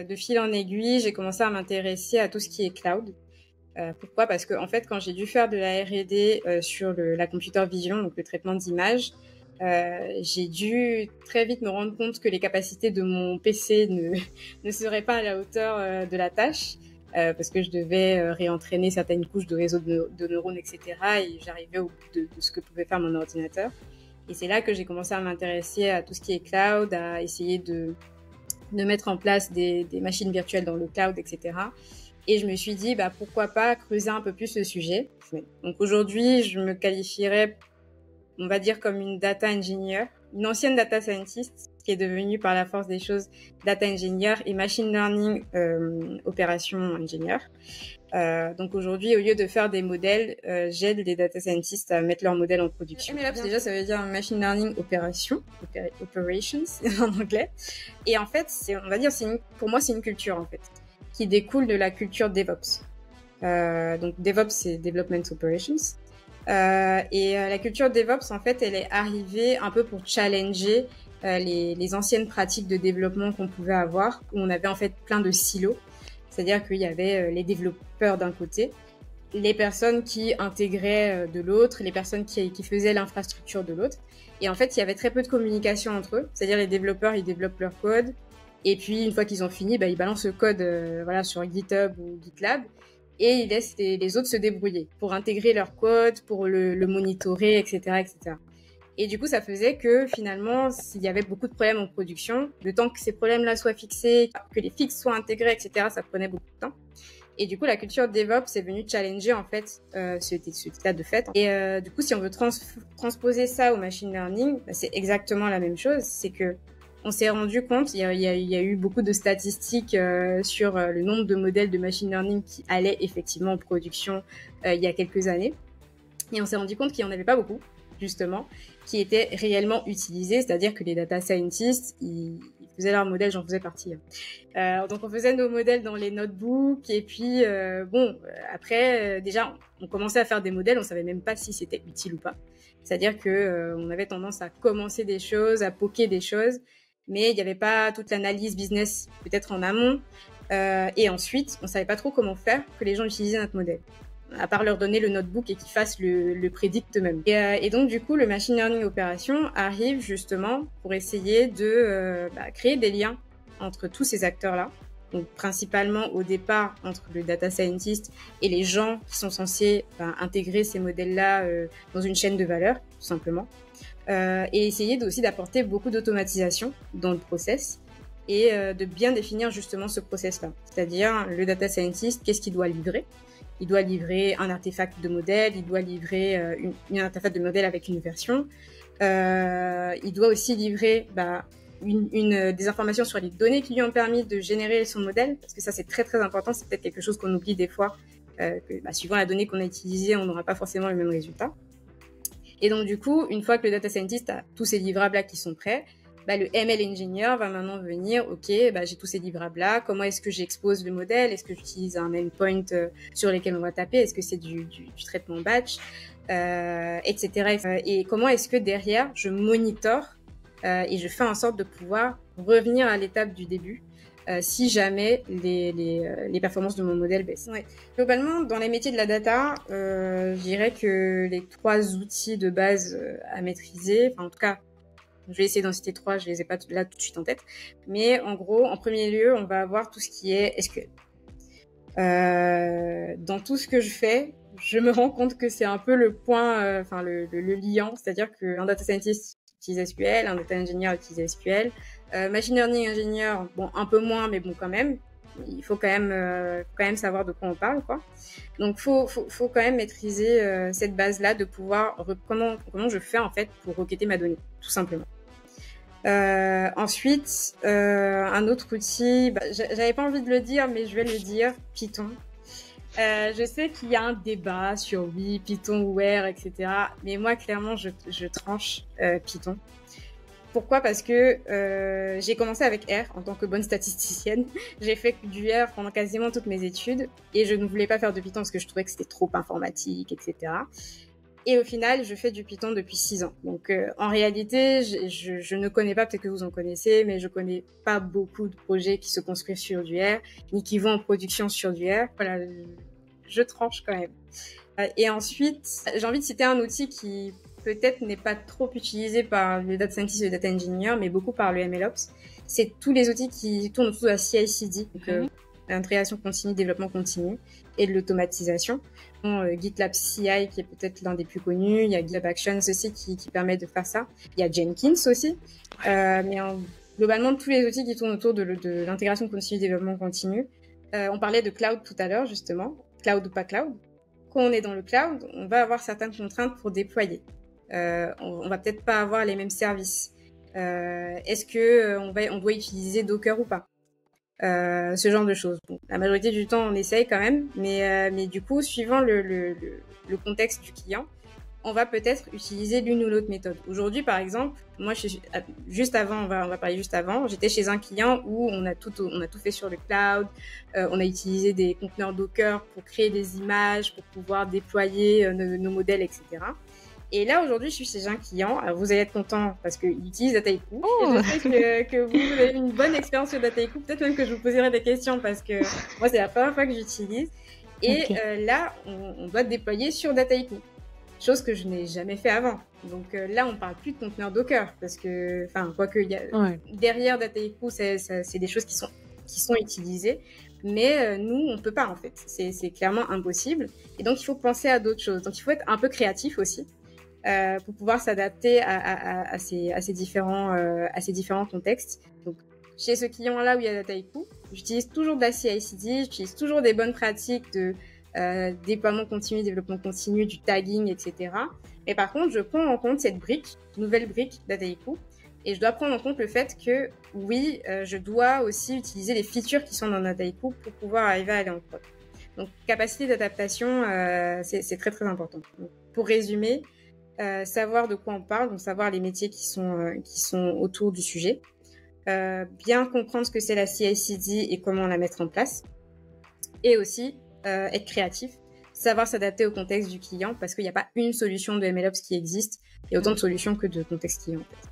De fil en aiguille, j'ai commencé à m'intéresser à tout ce qui est cloud. Pourquoi? Parce que en fait, quand j'ai dû faire de la R&D sur la computer vision, donc le traitement d'images, j'ai dû très vite me rendre compte que les capacités de mon PC ne seraient pas à la hauteur de la tâche, parce que je devais réentraîner certaines couches de réseaux de neurones, etc. Et j'arrivais au bout de ce que pouvait faire mon ordinateur. Et c'est là que j'ai commencé à m'intéresser à tout ce qui est cloud, à essayer de mettre en place des machines virtuelles dans le cloud, etc. Et je me suis dit, pourquoi pas creuser un peu plus le sujet. Donc aujourd'hui, je me qualifierais, on va dire, comme une data engineer, une ancienne data scientist qui est devenue par la force des choses data engineer et machine learning opération engineer. Donc aujourd'hui, au lieu de faire des modèles, j'aide les data scientists à mettre leurs modèles en production. MLOps, déjà, ça veut dire machine learning operations en anglais. Et en fait, on va dire, pour moi, c'est une culture en fait, qui découle de la culture DevOps. Donc DevOps, c'est Development Operations. Et la culture DevOps, en fait, elle est arrivée un peu pour challenger les anciennes pratiques de développement qu'on pouvait avoir, où on avait en fait plein de silos. C'est-à-dire qu'il y avait les développeurs d'un côté, les personnes qui intégraient de l'autre, les personnes qui faisaient l'infrastructure de l'autre. Et en fait, il y avait très peu de communication entre eux. C'est-à-dire les développeurs, ils développent leur code. Et puis, une fois qu'ils ont fini, ils balancent le code sur GitHub ou GitLab. Et ils laissent les autres se débrouiller pour intégrer leur code, pour le monitorer, etc., etc. Et du coup, ça faisait que finalement, s'il y avait beaucoup de problèmes en production, le temps que ces problèmes-là soient fixés, que les fixes soient intégrés, etc., ça prenait beaucoup de temps. Et du coup, la culture DevOps est venue challenger en fait cet état de fait. Et du coup, si on veut transposer ça au machine learning, c'est exactement la même chose. C'est que on s'est rendu compte, il y a eu beaucoup de statistiques sur le nombre de modèles de machine learning qui allaient effectivement en production il y a quelques années. Et on s'est rendu compte qu'il n'y en avait pas beaucoup, justement, qui étaient réellement utilisés, c'est-à-dire que les data scientists, ils faisaient leurs modèles, j'en faisais partie. Donc on faisait nos modèles dans les notebooks, et puis après, déjà, on commençait à faire des modèles, on savait même pas si c'était utile ou pas. C'est-à-dire que on avait tendance à commencer des choses, à poker des choses, mais il n'y avait pas toute l'analyse business peut-être en amont. Et ensuite, on savait pas trop comment faire que les gens utilisaient notre modèle, à part leur donner le notebook et qu'ils fassent le prédict eux-mêmes. Et donc, du coup, le machine learning opération arrive justement pour essayer de créer des liens entre tous ces acteurs-là. Donc, principalement au départ entre le data scientist et les gens qui sont censés intégrer ces modèles-là dans une chaîne de valeur, tout simplement. Et essayer aussi d'apporter beaucoup d'automatisation dans le process et de bien définir justement ce process-là. C'est-à-dire, le data scientist, qu'est-ce qu'il doit livrer? Il doit livrer un artefact de modèle, il doit livrer une artefact de modèle avec une version. Il doit aussi livrer des informations sur les données qui lui ont permis de générer son modèle, parce que ça c'est très très important, c'est peut-être quelque chose qu'on oublie des fois, que suivant la donnée qu'on a utilisée, on n'aura pas forcément le même résultat. Et donc du coup, une fois que le data scientist a tous ces livrables-là qui sont prêts, le ML engineer va maintenant venir, j'ai tous ces livrables-là, comment est-ce que j'expose le modèle, est-ce que j'utilise un endpoint sur lesquels on va taper, est-ce que c'est du traitement batch, etc. Et comment est-ce que derrière, je monitore et je fais en sorte de pouvoir revenir à l'étape du début si jamais les performances de mon modèle baissent. Ouais. Globalement, dans les métiers de la data, je dirais que les 3 outils de base à maîtriser, en tout cas, je vais essayer d'en citer 3, je les ai pas là tout de suite en tête. Mais en gros, en premier lieu, on va avoir tout ce qui est SQL. Dans tout ce que je fais, je me rends compte que c'est un peu le point, le liant, c'est-à-dire qu'un data scientist utilise SQL, un data engineer utilise SQL, machine learning engineer, un peu moins, mais bon quand même. Il faut quand même savoir de quoi on parle, quoi. Donc faut quand même maîtriser cette base-là de pouvoir comment je fais en fait pour requêter ma donnée, tout simplement. Ensuite, un autre outil, j'avais pas envie de le dire, mais je vais le dire, Python. Je sais qu'il y a un débat sur oui, Python ou R, etc. Mais moi, clairement, je tranche Python. Pourquoi? Parce que j'ai commencé avec R en tant que bonne statisticienne. J'ai fait du R pendant quasiment toutes mes études et je ne voulais pas faire de Python parce que je trouvais que c'était trop informatique, etc. Et au final, je fais du Python depuis 6 ans. Donc, en réalité, je ne connais pas, peut-être que vous en connaissez, mais je connais pas beaucoup de projets qui se construisent sur du R, ni qui vont en production sur du R. Voilà, je tranche quand même. Et ensuite, j'ai envie de citer un outil qui peut-être n'est pas trop utilisé par le data scientist et le data engineer, mais beaucoup par le MLOps. C'est tous les outils qui tournent autour de la CI/CD, donc l'intégration continue, développement continu, et de l'automatisation. GitLab CI qui est peut-être l'un des plus connus, il y a GitLab Actions aussi qui permet de faire ça. Il y a Jenkins aussi, globalement tous les outils qui tournent autour de l'intégration continue, développement continu. On parlait de cloud tout à l'heure justement, cloud ou pas cloud. Quand on est dans le cloud, on va avoir certaines contraintes pour déployer. On va peut-être pas avoir les mêmes services. Est-ce que on doit utiliser Docker ou pas? Ce genre de choses. Bon, la majorité du temps, on essaye quand même, mais du coup, suivant le contexte du client, on va peut-être utiliser l'une ou l'autre méthode. Aujourd'hui, par exemple, moi, juste avant, on va parler juste avant, j'étais chez un client où on a tout fait sur le cloud, on a utilisé des conteneurs Docker pour créer des images, pour pouvoir déployer nos modèles, etc. Et là, aujourd'hui, je suis chez un client. Alors, vous allez être content parce qu'il utilise Dataiku. Oh. Et je sais que vous avez une bonne expérience sur Dataiku. Peut-être même que je vous poserai des questions parce que moi, c'est la première fois que j'utilise. Et là, on doit déployer sur Dataiku. Chose que je n'ai jamais fait avant. Donc là, on parle plus de conteneurs Docker parce que, enfin, quoique derrière Dataiku, c'est des choses qui sont utilisées. Mais nous, on peut pas en fait. C'est clairement impossible. Et donc, il faut penser à d'autres choses. Donc, il faut être un peu créatif aussi. Pour pouvoir s'adapter à ces différents contextes. Donc, chez ce client-là où il y a Dataiku, j'utilise toujours de la CI/CD, j'utilise toujours des bonnes pratiques de déploiement continu, développement continu, du tagging, etc. Mais par contre, je prends en compte cette nouvelle brique Dataiku, et je dois prendre en compte le fait que, oui, je dois aussi utiliser les features qui sont dans Dataiku pour pouvoir arriver à aller en prod. Donc, capacité d'adaptation, c'est très, très important. Donc, pour résumer, savoir de quoi on parle, donc savoir les métiers qui sont autour du sujet, bien comprendre ce que c'est la CI/CD et comment la mettre en place, et aussi être créatif, savoir s'adapter au contexte du client parce qu'il n'y a pas une solution de MLOps qui existe, il y a autant de solutions que de contexte client en fait.